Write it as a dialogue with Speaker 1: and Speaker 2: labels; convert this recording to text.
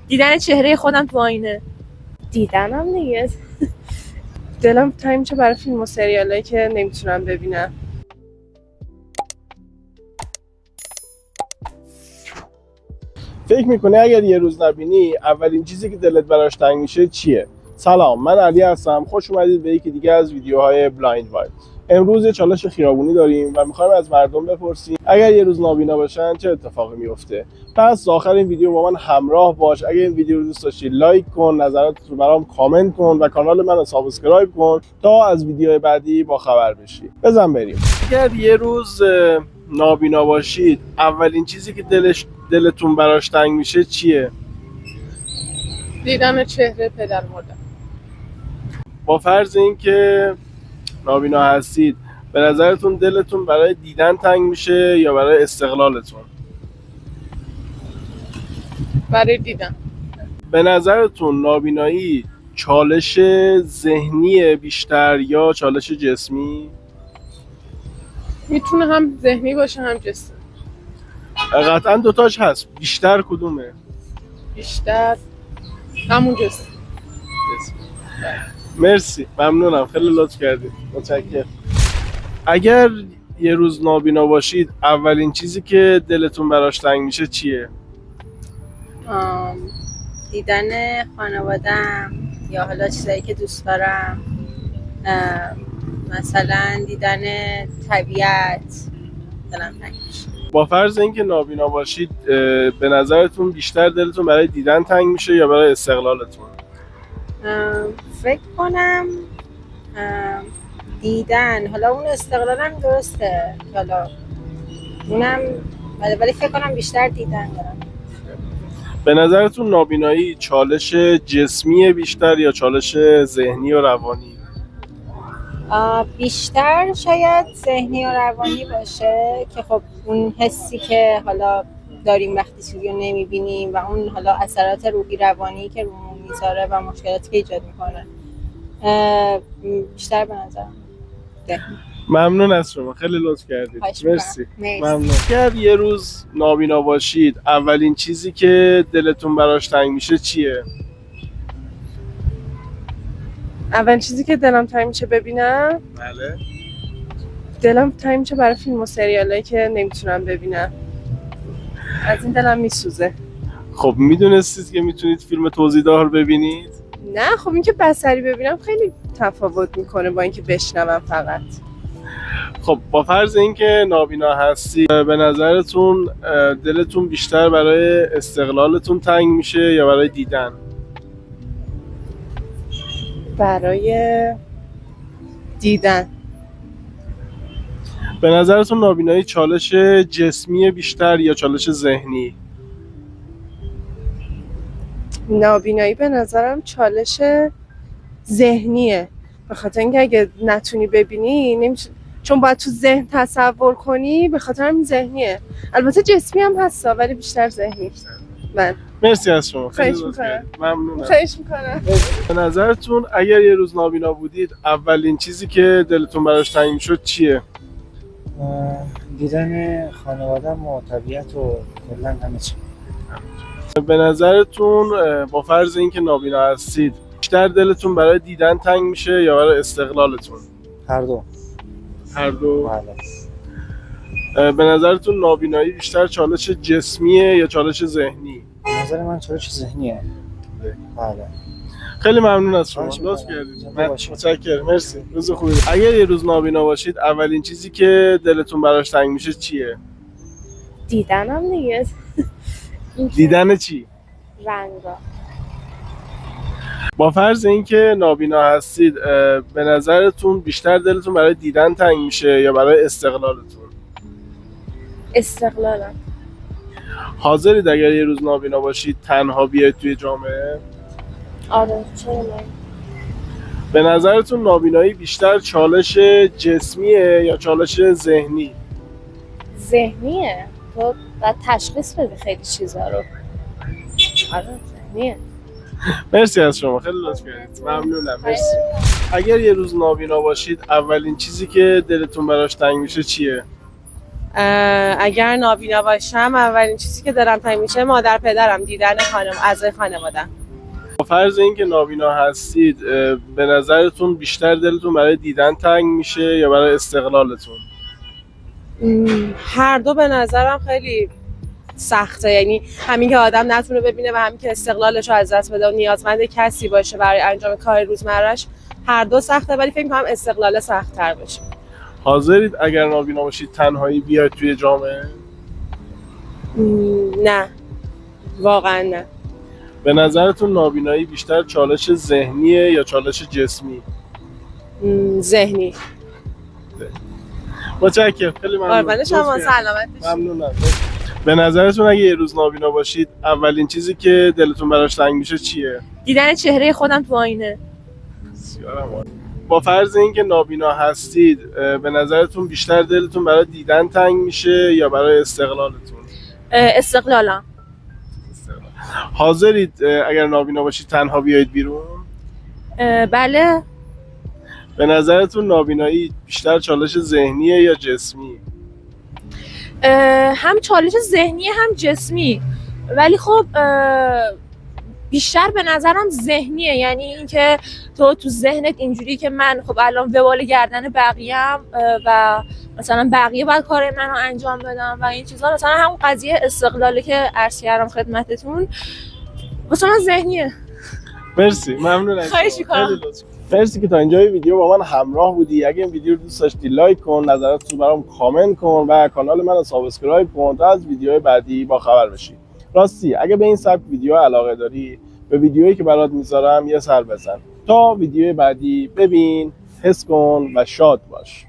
Speaker 1: دیدن چهره خودم تو آینه. دیدنم دیگه. دلم تنگ میشه برای فیلم و سریالایی که نمیتونم ببینم.
Speaker 2: فکر میکنی اگر یه روز نبینی اولین چیزی که دلت براش تنگ میشه چیه؟ سلام، من علی هستم. خوش اومدید به یکی دیگه از ویدیوهای بلایند وایب. امروز یه چالش خیابونی داریم و میخوایم از مردم بپرسیم اگر یه روز نابینا باشن چه اتفاقی میفته. پس تا آخر این ویدیو با من همراه باش. اگر این ویدیو رو دوست داشتی لایک کن، نظرات رو برام کامنت کن و کانال منو سابسکرایب کن تا از ویدیوهای بعدی با خبر بشی. بزن بریم. اگر یه روز نابینا باشید اولین چیزی که دلتون براش تنگ میشه چیه؟
Speaker 1: دیدن چهره پدر مادر.
Speaker 2: با فرض اینکه نابینا هستید، به نظرتون دلتون برای دیدن تنگ میشه یا برای استقلالتون؟
Speaker 1: برای دیدن.
Speaker 2: به نظرتون نابینایی چالش ذهنی بیشتر یا چالش جسمی؟
Speaker 1: میتونه هم ذهنی باشه هم جسمی.
Speaker 2: قطعا دوتاش هست. بیشتر کدومه؟
Speaker 1: بیشتر همون جسمی.
Speaker 2: مرسی، ممنونم، خیلی لطف کردید. متشکرم. اگر یه روز نابینا باشید اولین چیزی که دلتون براش تنگ میشه چیه؟
Speaker 3: دیدن خانوادم یا حالا چیزایی که دوست دارم، مثلا دیدن طبیعت دلم تنگ میشه.
Speaker 2: با فرض اینکه نابینا باشید به نظرتون بیشتر دلتون برای دیدن تنگ میشه یا برای استقلالتون؟
Speaker 3: فکر کنم دیدن. حالا اون استقلالم درسته، حالا اونم ولی فکر کنم بیشتر دیدن دارم.
Speaker 2: به نظرتون نابینایی چالش جسمی بیشتر یا چالش ذهنی و روانی؟
Speaker 3: بیشتر شاید ذهنی و روانی باشه که خب اون حسی که حالا داریم وقتی چیزی رو نمیبینیم و اون حالا اثرات روحی روانی که رومون میذاره و مشکلاتی که ایجاد میکنه بیشتر به نظرم ذهنی.
Speaker 2: ممنون از شما، خیلی لطف کردید. مرسی. ممنون. اگر یه روز نابینا باشید اولین چیزی که دلتون براش تنگ میشه چیه؟
Speaker 1: اول چیزی که دلم تنگ میشه ببینم،
Speaker 2: بله.
Speaker 1: دلم تنگ میشه برای فیلم و سریالایی که نمیتونم ببینم. از این دلم میسوزه.
Speaker 2: خب میدونستید که میتونید فیلم توضیح‌دار ببینید؟
Speaker 1: نه خب این که بصری ببینم خیلی تفاوت میکنه با اینکه بشنوم فقط.
Speaker 2: خب با فرض اینکه نابینا هستید به نظرتون دلتون بیشتر برای استقلالتون تنگ میشه یا برای دیدن؟
Speaker 1: برای دیدن.
Speaker 2: به نظرتون نابینایی چالش جسمی بیشتر یا چالش ذهنی؟
Speaker 1: نابینایی به نظرم چالش ذهنیه، به خاطر اینکه اگه نتونی ببینی نمیشه، چون باید تو ذهن تصور کنی، به خاطر همین ذهنیه. البته جسمی هم هست ولی بیشتر ذهنی. من
Speaker 2: مرسی از شما،
Speaker 1: خواهش میکنم.
Speaker 2: ممنونم.
Speaker 1: خواهش میکنم.
Speaker 2: به نظرتون اگر یه روز نابینا بودید اولین چیزی که دلتون براش تنگ میشد چیه؟
Speaker 4: دیدن خانوادم و طبیعت و کلا همه چی.
Speaker 2: به نظرتون با فرض اینکه نابینا هستید بیشتر دلتون برای دیدن تنگ میشه یا برای استقلالتون؟
Speaker 4: هر دو.
Speaker 2: هر دو.
Speaker 4: بله.
Speaker 2: به نظرتون نابینایی بیشتر چالش جسمیه یا چالش ذهنی؟
Speaker 4: به نظر من چالش ذهنیه. بله.
Speaker 2: خیلی ممنون از شما،
Speaker 4: خواهش
Speaker 2: لطف
Speaker 4: می‌کنم.
Speaker 2: کردید. متشکرم. مرسی. روز خوبی. اگر یه روز نابینا باشید اولین چیزی که دلتون براش تنگ میشه چیه؟
Speaker 1: دیدنم دیگه.
Speaker 2: دیدن چی؟
Speaker 1: رنگا.
Speaker 2: با فرض اینکه نابینا هستید به نظرتون بیشتر دلتون برای دیدن تنگ میشه یا برای استقلالتون؟
Speaker 1: استقلالم.
Speaker 2: حاضرید اگر یه روز نابینا باشید تنها بیاید توی جامعه؟
Speaker 1: آره چرا نه؟
Speaker 2: به نظرتون نابینایی بیشتر چالش جسمیه یا چالش ذهنی؟
Speaker 1: ذهنیه. تو باید تشخیص بدی خیلی چیزا رو. آره ذهنیه.
Speaker 2: مرسی از شما، خیلی لطف کردید. ممنونم. مرسی. اگر یه روز نابینا باشید اولین چیزی که دلتون براش تنگ میشه چیه؟
Speaker 1: اگر نابینا باشم اولین چیزی که دلم تنگ میشه مادر پدرم، دیدن اعضای خانواده‌ام.
Speaker 2: با فرض اینکه نابینا هستید به نظرتون بیشتر دلتون برای دیدن تنگ میشه یا برای استقلالتون؟
Speaker 1: هر دو به نظرم خیلی سخته، یعنی همین که آدم نتونه ببینه و همین که استقلالش رو از دست بده و نیازمند کسی باشه برای انجام کار روزمره‌اش، هر دو سخته، ولی فکر می‌کنم استقلال سخت‌تر باشه.
Speaker 2: حاضرید اگر نابینا باشید تنهایی بیاید توی جامعه؟
Speaker 1: نه، واقعا نه.
Speaker 2: به نظرتون نابینایی بیشتر چالش ذهنیه یا چالش جسمی؟
Speaker 1: ذهنی.
Speaker 2: متشکرم، خیلی ممنون.
Speaker 1: قربان شما، سلامت باشید.
Speaker 2: ممنونم. به نظرتون اگه یه روز نابینا باشید اولین چیزی که دلتون براش تنگ میشه چیه؟
Speaker 1: دیدن چهره خودم تو آینه.
Speaker 2: با فرض اینکه نابینا هستید به نظرتون بیشتر دلتون برای دیدن تنگ میشه یا برای استقلالتون؟
Speaker 1: استقلالم.
Speaker 2: حاضرید اگر نابینا باشید تنها بیایید بیرون؟
Speaker 1: بله.
Speaker 2: به نظرتون نابینایی بیشتر چالش ذهنیه یا جسمی؟
Speaker 1: هم چالش ذهنی هم جسمی، ولی خب بیشتر به نظرم ذهنیه. یعنی اینکه تو ذهنت اینجوری که من خب الان وبال گردن بقیه‌ام و مثلا بقیه باید کار منو انجام بدم و این چیزا، مثلا همون قضیه استقلالی که عرض کردم خدمتتون مثلا ذهنیه.
Speaker 2: مرسی، ممنون از
Speaker 1: خواهش می‌کنم.
Speaker 2: مرسی که تا اینجای ویدیو با من همراه بودی. اگه این ویدیو رو دوست داشتی لایک کن، نظراتتو برام کامنت کن و کانال منو سابسکرایب کن تا از ویدیوهای بعدی با خبر بشی. راستی اگه به این سبک ویدیو علاقه داری، به ویدیویی که برات میذارم یه سر بزن تا ویدیوی بعدی ببین، حس کن و شاد باش.